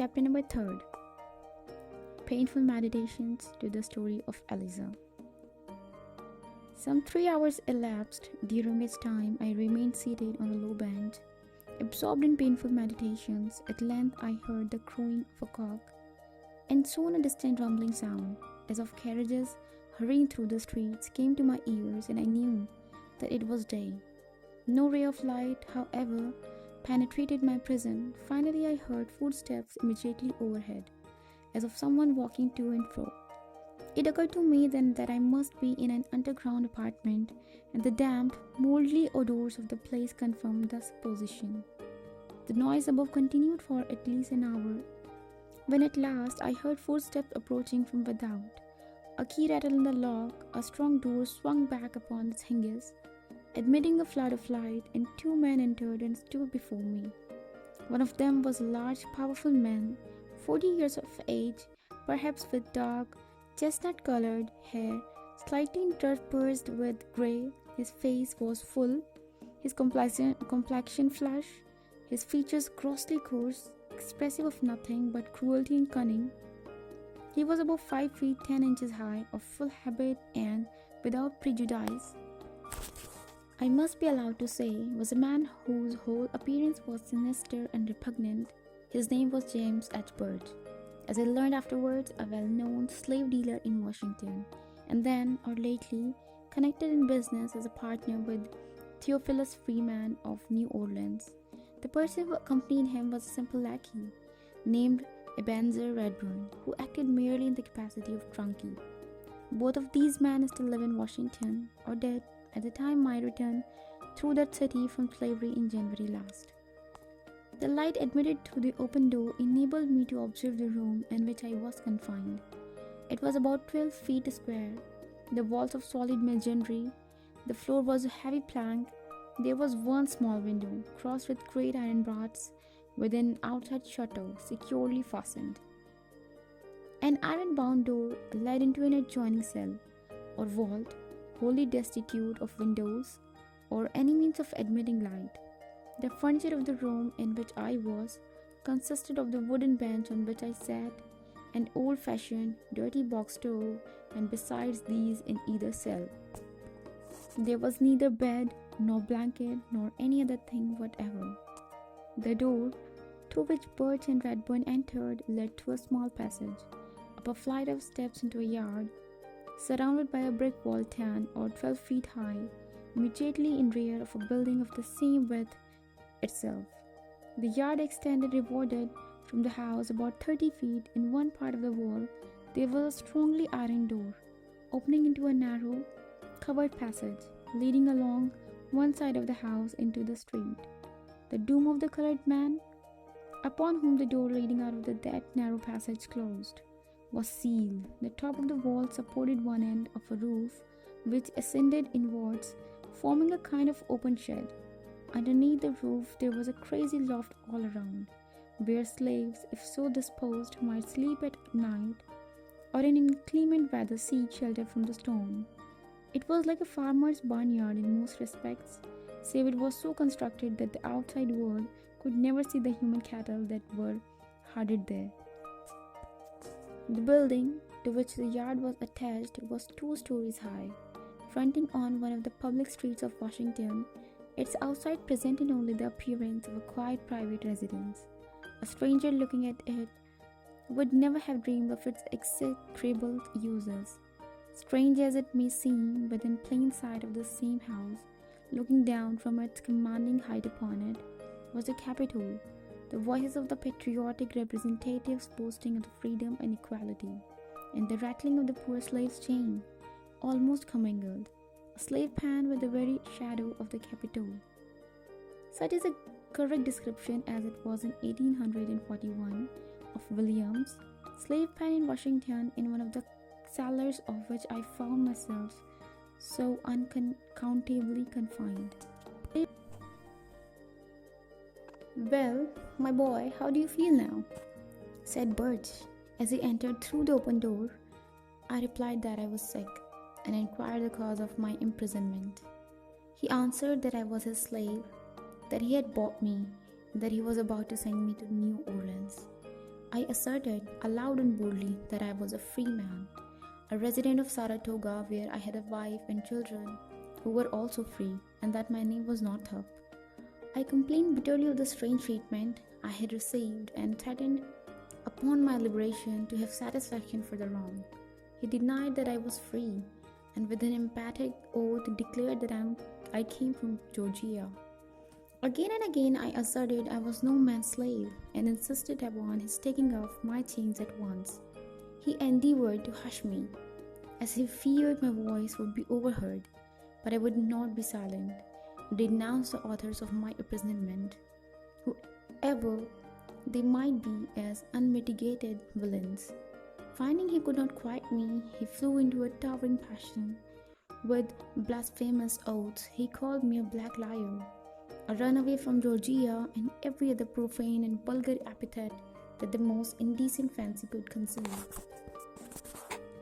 Chapter number 3. Painful Meditations to the Story of Eliza. Some 3 hours elapsed, during which time I remained seated on a low bench, absorbed in painful meditations. At length I heard the crowing of a cock, and soon a distant rumbling sound, as of carriages hurrying through the streets, came to my ears, and I knew that it was day. No ray of light, however, penetrated my prison. Finally I heard footsteps immediately overhead, as of someone walking to and fro. It occurred to me then that I must be in an underground apartment, and the damp, mouldy odors of the place confirmed the supposition. The noise above continued for at least an hour, when at last I heard footsteps approaching from without. A key rattled in the lock, a strong door swung back upon its hinges, admitting a flood of light, and 2 men entered and stood before me. One of them was a large, powerful man, 40 years of age, perhaps with dark, chestnut-colored hair, slightly interspersed with grey. His face was full, his complexion flush, his features grossly coarse, expressive of nothing but cruelty and cunning. He was about 5 feet 10 inches high, of full habit, and without prejudice, I must be allowed to say, was a man whose whole appearance was sinister and repugnant. His name was James H. Birch, as I learned afterwards, a well-known slave dealer in Washington, and then, or lately, connected in business as a partner with Theophilus Freeman of New Orleans. The person who accompanied him was a simple lackey, named Ebenezer Redburn, who acted merely in the capacity of trunkie. Both of these men still live in Washington, or did, at the time my return through that city from slavery in January last. The light admitted through the open door enabled me to observe the room in which I was confined. It was about 12 feet square, the walls of solid masonry, the floor was a heavy plank. There was one small window, crossed with great iron bars, with an outside shutter securely fastened. An iron-bound door led into an adjoining cell, or vault, wholly destitute of windows or any means of admitting light. The furniture of the room in which I was consisted of the wooden bench on which I sat, an old-fashioned, dirty box stove, and besides these in either cell, there was neither bed, nor blanket, nor any other thing whatever. The door, through which Birch and Redburn entered, led to a small passage, up a flight of steps into a yard, surrounded by a brick wall 10 or 12 feet high, immediately in rear of a building of the same width itself. The yard extended rearward from the house about 30 feet. In one part of the wall there was a strongly ironed door, opening into a narrow, covered passage, leading along one side of the house into the street. The doom of the colored man, upon whom the door leading out of that narrow passage closed, was sealed. The top of the wall supported one end of a roof which ascended inwards, forming a kind of open shed. Underneath the roof there was a crazy loft all around, where slaves, if so disposed, might sleep at night, or in inclement weather seek shelter from the storm. It was like a farmer's barnyard in most respects, save it was so constructed that the outside world could never see the human cattle that were herded there. The building to which the yard was attached was 2 stories high, fronting on one of the public streets of Washington. Its outside presented only the appearance of a quiet private residence. A stranger looking at it would never have dreamed of its execrable uses. Strange as it may seem, within plain sight of the same house, looking down from its commanding height upon it, was the Capitol, the voices of the patriotic representatives boasting of the freedom and equality, and the rattling of the poor slave's chain, almost commingled, a slave pen with the very shadow of the Capitol. Such is a correct description, as it was in 1841, of Williams' slave pen in Washington, in one of the cellars of which I found myself so unaccountably confined. "Well, my boy, how do you feel now?" said Birch, as he entered through the open door. I replied that I was sick, and inquired the cause of my imprisonment. He answered that I was his slave, that he had bought me, and that he was about to send me to New Orleans. I asserted, aloud and boldly, that I was a free man, a resident of Saratoga where I had a wife and children who were also free, and that my name was Northup. I complained bitterly of the strange treatment I had received and threatened, upon my liberation, to have satisfaction for the wrong. He denied that I was free, and with an emphatic oath declared that I came from Georgia. Again and again I asserted I was no man's slave, and insisted upon his taking off my chains at once. He endeavored to hush me, as he feared my voice would be overheard, but I would not be silent. Denounced the authors of my imprisonment, whoever they might be, as unmitigated villains. Finding he could not quiet me, he flew into a towering passion. With blasphemous oaths, he called me a black liar, a runaway from Georgia, and every other profane and vulgar epithet that the most indecent fancy could conceive.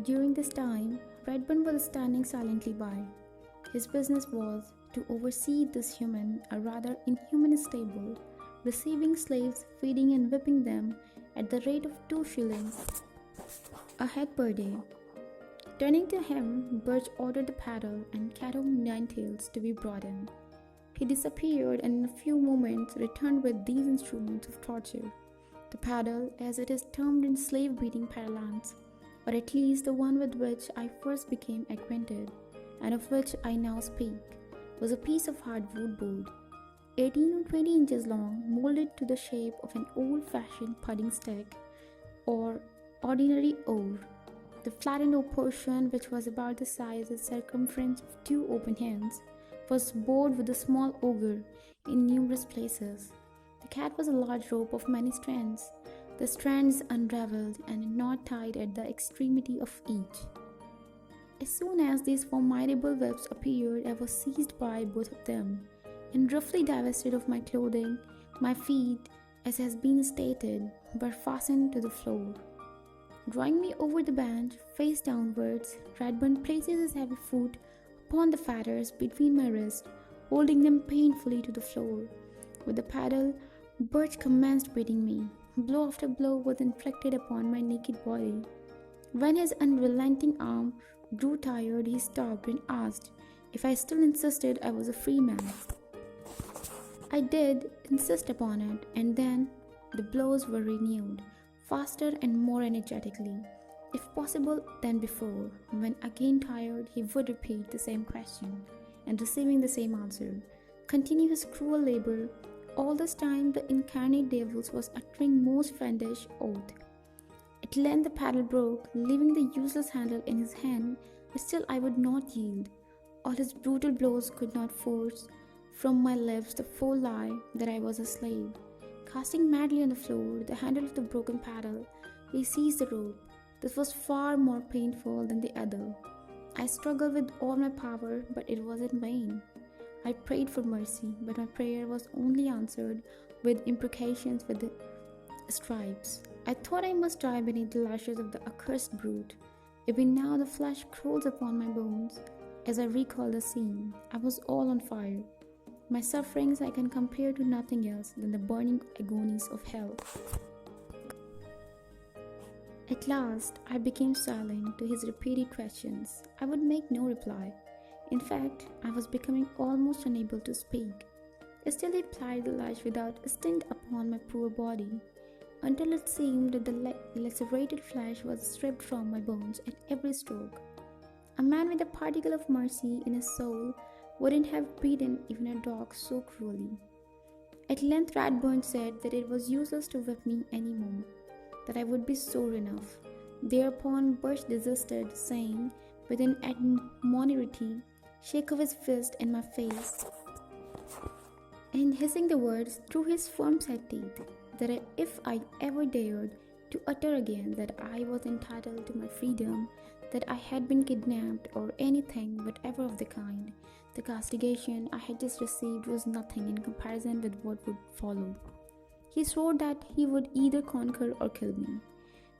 During this time, Redburn was standing silently by. His business was to oversee this human, a rather inhuman stable, receiving slaves, feeding and whipping them at the rate of 2 shillings a head per day. Turning to him, Birch ordered the paddle and cattle nine tails to be brought in. He disappeared and in a few moments returned with these instruments of torture. The paddle, as it is termed in slave-beating parlance, or at least the one with which I first became acquainted, and of which I now speak, was a piece of hardwood board, 18 or 20 inches long, molded to the shape of an old-fashioned pudding stick, or ordinary oar. The flattened oar portion, which was about the size and circumference of 2 open hands, was bored with a small auger in numerous places. The cat was a large rope of many strands, the strands unravelled and a knot tied at the extremity of each. As soon as these formidable webs appeared, I was seized by both of them, and roughly divested of my clothing. My feet, as has been stated, were fastened to the floor. Drawing me over the bench, face downwards, Redburn places his heavy foot upon the fetters between my wrists, holding them painfully to the floor. With the paddle, Birch commenced beating me. Blow after blow was inflicted upon my naked body. When his unrelenting arm grew tired, he stopped and asked if I still insisted I was a free man. I did insist upon it, and then the blows were renewed, faster and more energetically, if possible, than before. When again tired, he would repeat the same question, and receiving the same answer, continue his cruel labor. All this time the incarnate devil was uttering most fiendish oath. At length the paddle broke, leaving the useless handle in his hand, but still I would not yield. All his brutal blows could not force from my lips the full lie that I was a slave. Casting madly on the floor the handle of the broken paddle, he seized the rope. This was far more painful than the other. I struggled with all my power, but it was in vain. I prayed for mercy, but my prayer was only answered with imprecations with the stripes. I thought I must die beneath the lashes of the accursed brute. Even now the flesh crawls upon my bones. As I recall the scene, I was all on fire. My sufferings I can compare to nothing else than the burning agonies of hell. At last, I became silent to his repeated questions. I would make no reply. In fact, I was becoming almost unable to speak. Still he plied the lash without stint upon my poor body, until it seemed that the lacerated flesh was stripped from my bones at every stroke. A man with a particle of mercy in his soul wouldn't have beaten even a dog so cruelly. At length Redburn said that it was useless to whip me any more, that I would be sore enough. Thereupon Birch desisted, saying, with an admonitory shake of his fist in my face, and hissing the words through his firm-set teeth, that if I ever dared to utter again that I was entitled to my freedom, that I had been kidnapped, or anything whatever of the kind, the castigation I had just received was nothing in comparison with what would follow. He swore that he would either conquer or kill me.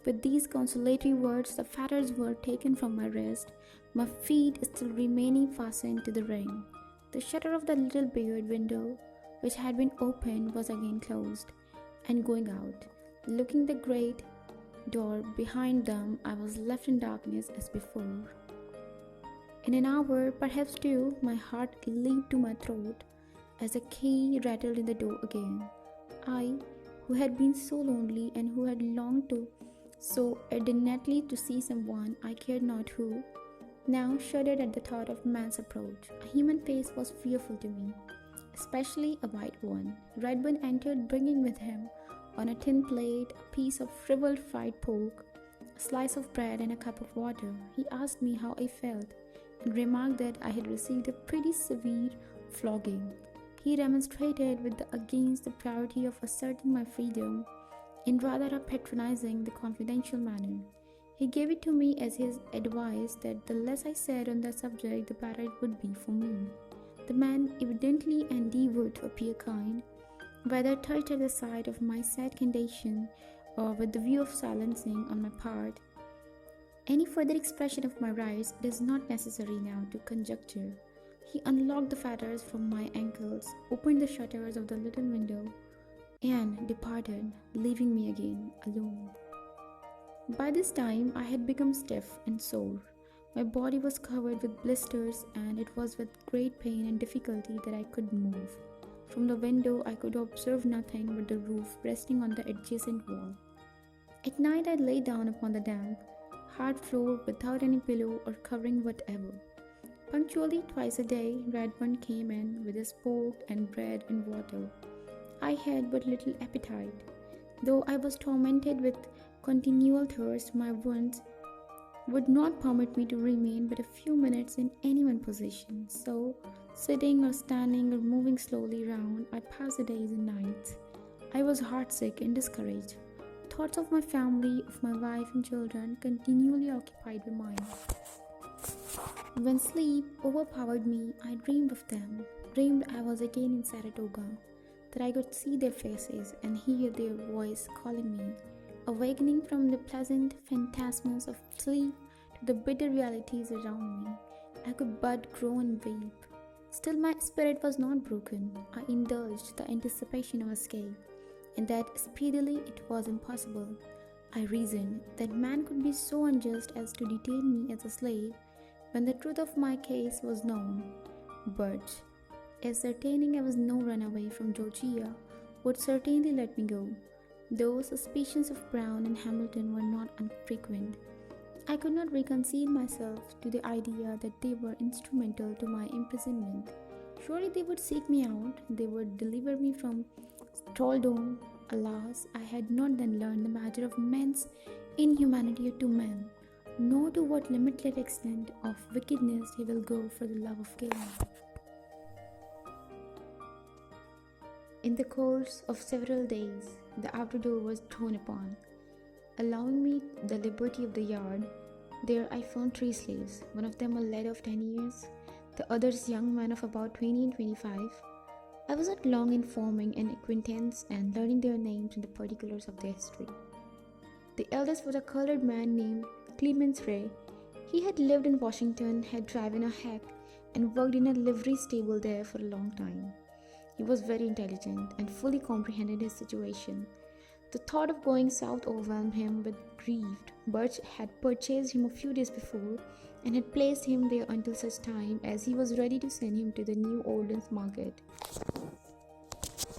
With these consolatory words, the fetters were taken from my wrist, my feet still remaining fastened to the ring. The shutter of the little billiard window, which had been opened, was again closed, and going out, Looking the great door behind them, I was left in darkness as before. In an hour, perhaps two, my heart leaped to my throat as a key rattled in the door again. I, who had been so lonely and who had longed to so ardently to see someone I cared not who, now shuddered at the thought of man's approach. A human face was fearful to me, especially a white one. Redburn entered, bringing with him, on a tin plate, a piece of shriveled fried pork, a slice of bread, and a cup of water. He asked me how I felt, and remarked that I had received a pretty severe flogging. He remonstrated against the priority of asserting my freedom in rather a patronizing the confidential manner. He gave it to me as his advice that the less I said on the subject, the better it would be for me. The man evidently endeavored to appear kind, whether touched at the sight of my sad condition or with the view of silencing on my part any further expression of my rights. It is not necessary now to conjecture. He unlocked the fetters from my ankles, opened the shutters of the little window, and departed, leaving me again alone. By this time, I had become stiff and sore. My body was covered with blisters, and it was with great pain and difficulty that I could move. From the window, I could observe nothing but the roof resting on the adjacent wall. At night, I lay down upon the damp, hard floor without any pillow or covering whatever. Punctually twice a day, Redburn came in with his pork and bread and water. I had but little appetite. Though I was tormented with continual thirst, my wounds would not permit me to remain but a few minutes in any one position. So, sitting or standing or moving slowly round, I passed the days and nights. I was heartsick and discouraged. Thoughts of my family, of my wife and children continually occupied my mind. When sleep overpowered me, I dreamed of them, dreamed I was again in Saratoga, that I could see their faces and hear their voice calling me, awakening from the pleasant phantasms of sleep to the bitter realities around me. I could but groan and weep. Still my spirit was not broken. I indulged the anticipation of escape, and that speedily it was impossible. I reasoned that man could be so unjust as to detain me as a slave when the truth of my case was known. But ascertaining I was no runaway from Georgia, would certainly let me go. Those suspicions of Brown and Hamilton were not unfrequent. I could not reconcile myself to the idea that they were instrumental to my imprisonment. Surely they would seek me out, they would deliver me from thraldom. Alas, I had not then learned the matter of men's inhumanity to men, nor to what limitless extent of wickedness he will go for the love of gain. In the course of several days, the outer door was thrown open, allowing me the liberty of the yard. There I found 3 slaves, one of them a lad of 10 years, the others young men of about 20 and 25. I was not long in forming an acquaintance and learning their names and the particulars of their history. The eldest was a colored man named Clemens Ray. He had lived in Washington, had driven a hack, and worked in a livery stable there for a long time. He was very intelligent and fully comprehended his situation. The thought of going south overwhelmed him with grief. Birch had purchased him a few days before and had placed him there until such time as he was ready to send him to the New Orleans market.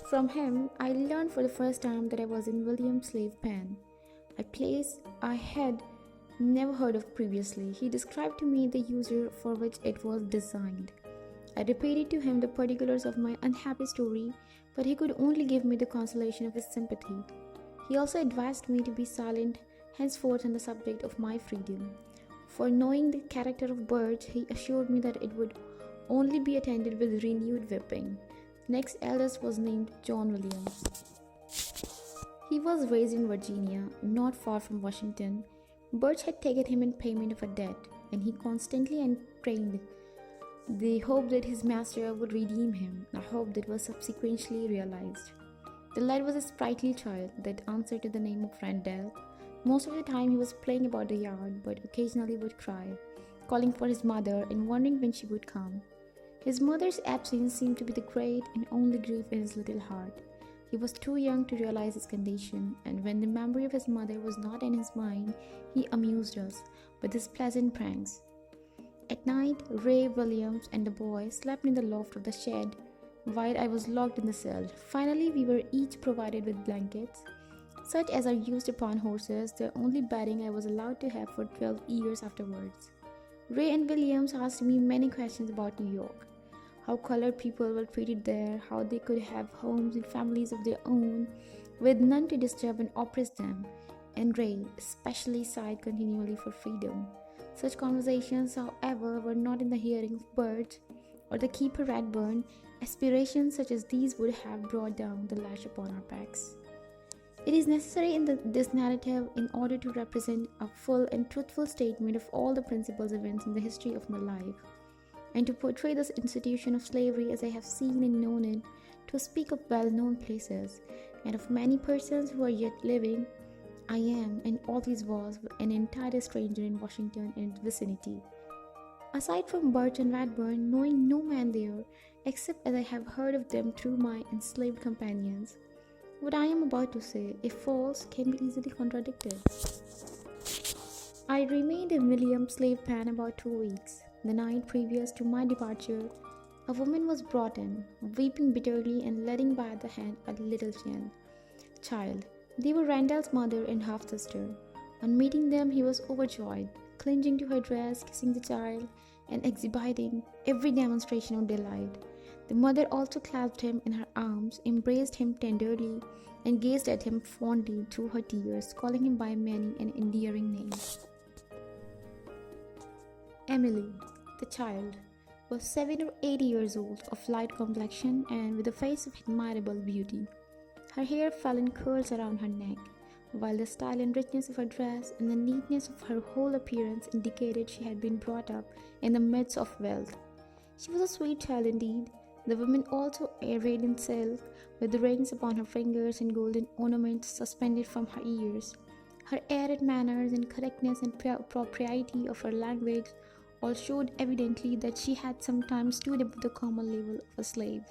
From him, I learned for the first time that I was in William's slave pen, a place I had never heard of previously. He described to me the user for which it was designed. I repeated to him the particulars of my unhappy story, but he could only give me the consolation of his sympathy. He also advised me to be silent henceforth on the subject of my freedom. For knowing the character of Birch, he assured me that it would only be attended with renewed whipping. The next eldest was named John Williams. He was raised in Virginia, not far from Washington. Birch had taken him in payment of a debt, and he constantly entertained the hope that his master would redeem him, a hope that was subsequently realized. The lad was a sprightly child that answered to the name of Randall. Most of the time he was playing about the yard, but occasionally would cry, calling for his mother and wondering when she would come. His mother's absence seemed to be the great and only grief in his little heart. He was too young to realize his condition, and when the memory of his mother was not in his mind, he amused us with his pleasant pranks. At night, Ray, Williams, and the boy slept in the loft of the shed while I was locked in the cell. Finally, we were each provided with blankets, such as are used upon horses, the only bedding I was allowed to have for 12 years afterwards. Ray and Williams asked me many questions about New York, how colored people were treated there, how they could have homes and families of their own, with none to disturb and oppress them, and Ray especially sighed continually for freedom. Such conversations, however, were not in the hearing of birds or the keeper Radburn. Aspirations such as these would have brought down the lash upon our backs. It is necessary in this narrative in order to represent a full and truthful statement of all the principal events in the history of my life, and to portray this institution of slavery as I have seen and known it, to speak of well-known places, and of many persons who are yet living. I am, and always was, an entire stranger in Washington and its vicinity. Aside from Burt and Radburn, knowing no man there, except as I have heard of them through my enslaved companions. What I am about to say, if false, can be easily contradicted. I remained in William's slave pen about 2 weeks. The night previous to my departure, a woman was brought in, weeping bitterly and leading by the hand a little child. They were Randall's mother and half-sister. On meeting them, he was overjoyed, clinging to her dress, kissing the child, and exhibiting every demonstration of delight. The mother also clasped him in her arms, embraced him tenderly, and gazed at him fondly through her tears, calling him by many an endearing name. Emily, the child, was 7 or 8 years old, of light complexion and with a face of admirable beauty. Her hair fell in curls around her neck, while the style and richness of her dress and the neatness of her whole appearance indicated she had been brought up in the midst of wealth. She was a sweet child indeed. The woman also arrayed in silk, with rings upon her fingers and golden ornaments suspended from her ears. Her air manners and correctness and propriety of her language all showed evidently that she had sometimes stood above the common level of a slave.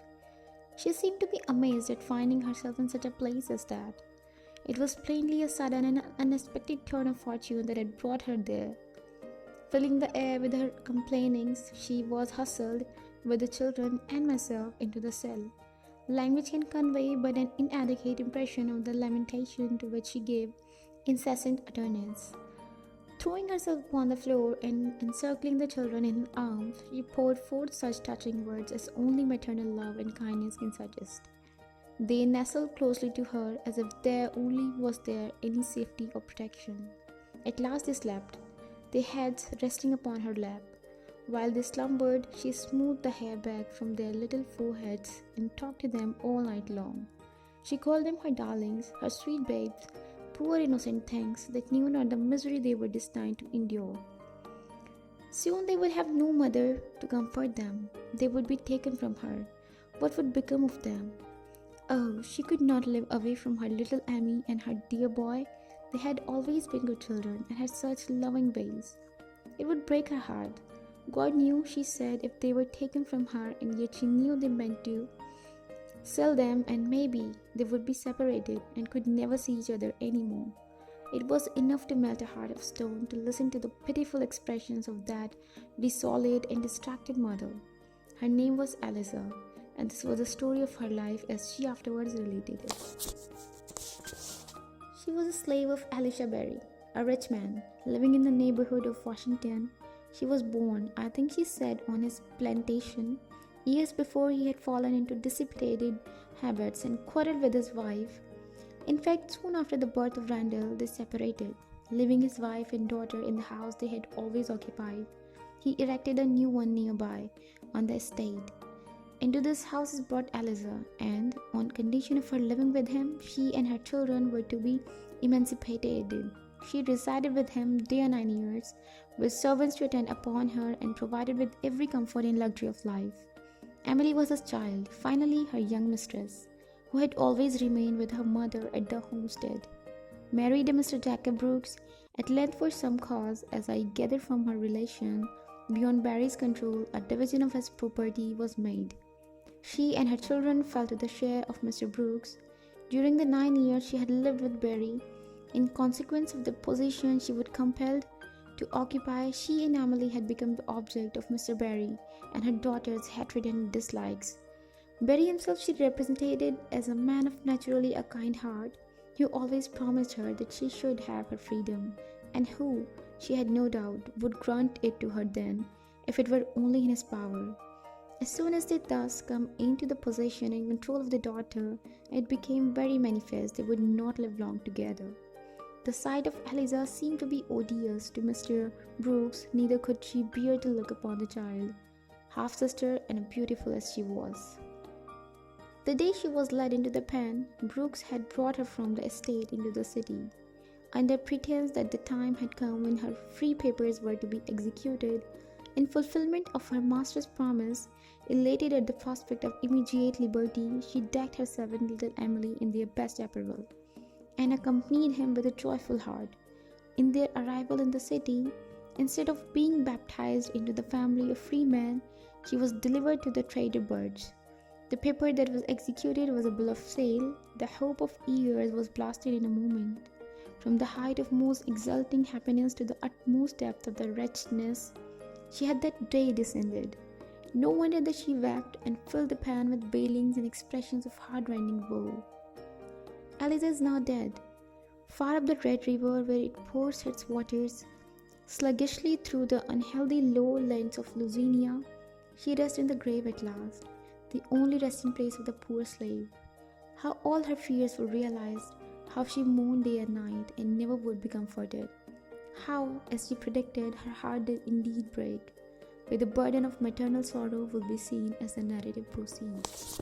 She seemed to be amazed at finding herself in such a place as that. It was plainly a sudden and unexpected turn of fortune that had brought her there. Filling the air with her complainings, she was hustled, with the children and myself, into the cell. Language can convey but an inadequate impression of the lamentation to which she gave incessant utterance. Throwing herself upon the floor and encircling the children in her arms, she poured forth such touching words as only maternal love and kindness can suggest. They nestled closely to her as if there only was there any safety or protection. At last they slept, their heads resting upon her lap. While they slumbered, she smoothed the hair back from their little foreheads and talked to them all night long. She called them her darlings, her sweet babes, poor innocent things that knew not the misery they were destined to endure. Soon they would have no mother to comfort them. They would be taken from her. What would become of them? Oh, she could not live away from her little Amy and her dear boy. They had always been good children and had such loving ways. It would break her heart. God knew, she said, if they were taken from her, and yet she knew they meant to sell them, and maybe they would be separated and could never see each other anymore. It was enough to melt a heart of stone to listen to the pitiful expressions of that desolate and distracted mother. Her name was Eliza, and this was the story of her life as she afterwards related it. She was a slave of Elisha Berry, a rich man living in the neighborhood of Washington. She was born, I think she said, on his plantation, years before he had fallen into dissipated habits and quarreled with his wife. In fact, soon after the birth of Randall, they separated. Leaving his wife and daughter in the house they had always occupied, he erected a new one nearby, on the estate. Into this house is brought Eliza, and, on condition of her living with him, she and her children were to be emancipated. She resided with him day and 9 years, with servants to attend upon her and provided with every comfort and luxury of life. Emily was his child, finally her young mistress, who had always remained with her mother at the homestead. Married to Mr. Jacob Brooks, at length for some cause, as I gathered from her relation, beyond Barry's control, a division of his property was made. She and her children fell to the share of Mr. Brooks. During the 9 years she had lived with Barry, in consequence of the position she was compelled to occupy, she and Emily had become the object of Mr. Barry and her daughter's hatred and dislikes. Barry himself she represented as a man of naturally a kind heart, who always promised her that she should have her freedom, and who, she had no doubt, would grant it to her then, if it were only in his power. As soon as they thus come into the possession and control of the daughter, it became very manifest they would not live long together. The sight of Eliza seemed to be odious to Mr. Brooks, neither could she bear to look upon the child, half sister and beautiful as she was. The day she was led into the pen, Brooks had brought her from the estate into the city, under pretense that the time had come when her free papers were to be executed. In fulfillment of her master's promise, elated at the prospect of immediate liberty, she decked herself and little Emily in their best apparel, and accompanied him with a joyful heart. In their arrival in the city, instead of being baptized into the family of free men, she was delivered to the trader birds. The paper that was executed was a bill of sale. The hope of years was blasted in a moment. From the height of most exulting happiness to the utmost depth of the wretchedness, she had that day descended. No wonder that she wept and filled the pan with wailings and expressions of heart-rending woe. Eliza is now dead. Far up the Red River, where it pours its waters sluggishly through the unhealthy low lands of Louisiana, she rests in the grave at last, the only resting place of the poor slave. How all her fears were realized, how she mourned day and night and never would be comforted. How, as she predicted, her heart did indeed break, where the burden of maternal sorrow will be seen as the narrative proceeds.